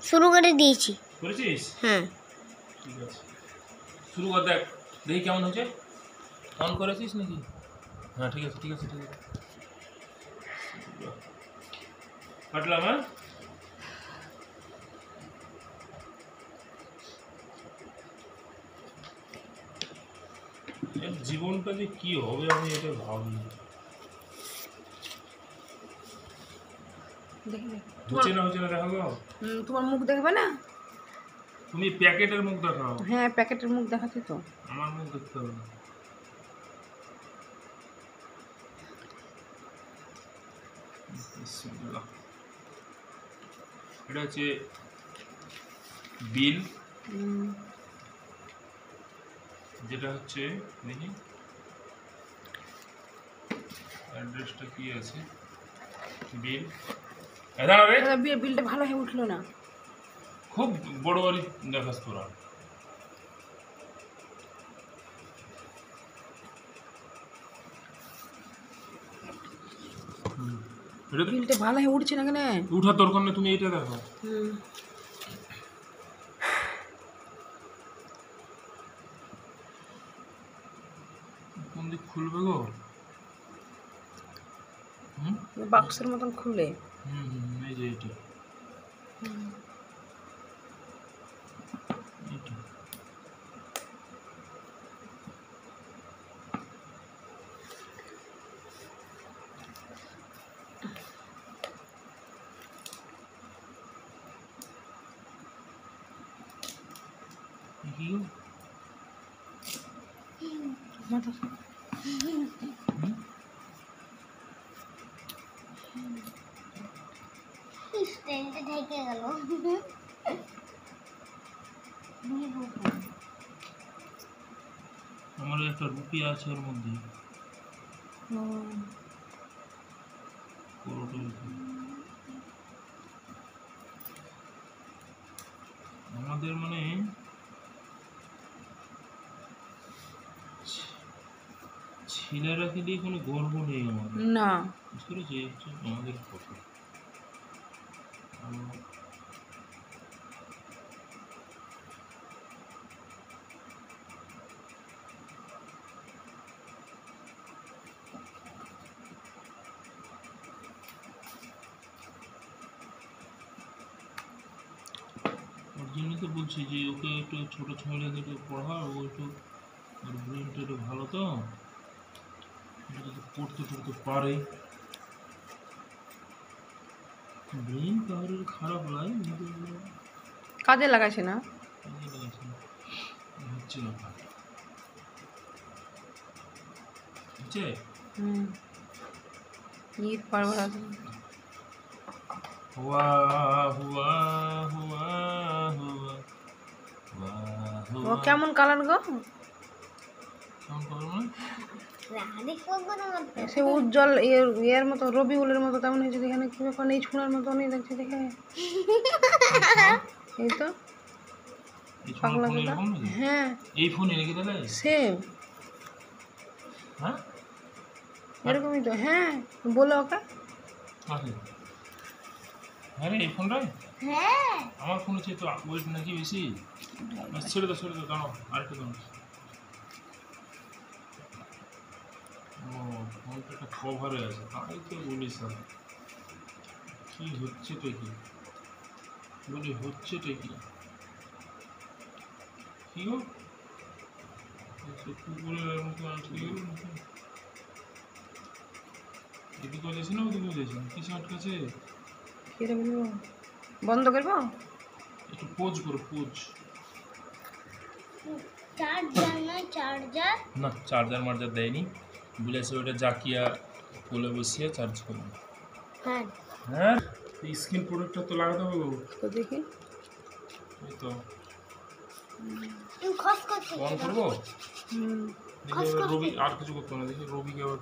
শুরু করে দিয়েছি। করেছিস? হ্যাঁ ঠিক আছে, শুরু কর, দেখ দেখি কেমন হচ্ছে। অন করেছিস নাকি? হ্যাঁ ঠিক আছে ঠিক আছে ঠিক আছে, কাটলাম। হ্যাঁ এর জীবনটা যে কি হবে আমি এটা ভাবি। হচ্ছে না দেখাবো? তোমার মুখ দেখবে না? তুমি প্যাকেটের মুখ দেখাও। হ্যাঁ প্যাকেটের মুখ দেখাচ্ছি তো। আমার মুখ দেখতে হবে না। এটা হচ্ছে বিল, যেটা হচ্ছে দেখি অ্যাড্রেসটা কি আছে। বিল বিলটা ভালো হয়ে উঠলো না। খুব বড় বড় দেখাস তোরা। বিলটা ভালো হয়ে উঠছে না কেন? উঠা তোর কোন, তুমি এইটা দেখো। কোন দিক খুলবে গো? বাক্সের মতন খুলে। এই যে এইটা, আমার একটা রুপি আছে ওর মধ্যে। আমাদের মানে ছেলেরা কি দিয়ে কোনো গর্ব নেই আমাদের না, বুঝতে পেরেছি? আমাদের কথা ওর জন্য তো বলছি যে ওকে একটু ছোটো ছেলেকে একটু পড়া, ও একটু ওর ব্রেনটা একটু ভালো, তো পড়তে টড়তে পারে। ব্রেন কারোর খারাপ নয়, কিন্তু কাজে লাগাইছে না, হচ্ছে না। হচ্ছে ঈদ পারবার আছে। হুয়া হুয়া হুয়া হুয়া ও কেমন কালার গো? কেমন কালার মানে? সে উজ্জ্বল এর মতো, রবিউলের মতো তেমন হয়েছে। এখানে কি ব্যাপার? এই ছোঁড়ার মতো নেই দেখছি দেখে। এই তো পাগলা দাদা। হ্যাঁ এই ফোনে রেখে দিলে সেম হ্যাঁ এরকমই তো। হ্যাঁ বলো ওকে। হ্যাঁ রে, এই ফোনটাই আমার ফোন হচ্ছে তো ওয়েট নাকি বেশি। ছেড়ে দাও দাঁড়াও, আরেকটু দাঁড়াও। ও ফোনটা একটা কভারে আছে, তাই তো বলিস না। কি হচ্ছেটা কি বলি, হচ্ছেটা কি কি গো? কুকুরের মতো আটকে গেল নাকি? এদিকে যাচ্ছে না ওদিকে যাচ্ছে, কিছু আটকাছে। বন্ধ করবো? একটু পোজ করো, পোজ। না চার্জার মার্জার দেয়নি, বলেছে ওটা জাকিয়া কোলে বসিয়ে চার্জ করবো। হ্যাঁ স্ক্রিন প্রোটেক্টর তো লাগাতে হবে গো। তো দেখি, এই তো অন করবো। দেখি রবি আর কিছু করতে হবে না, দেখি রবিকে আবার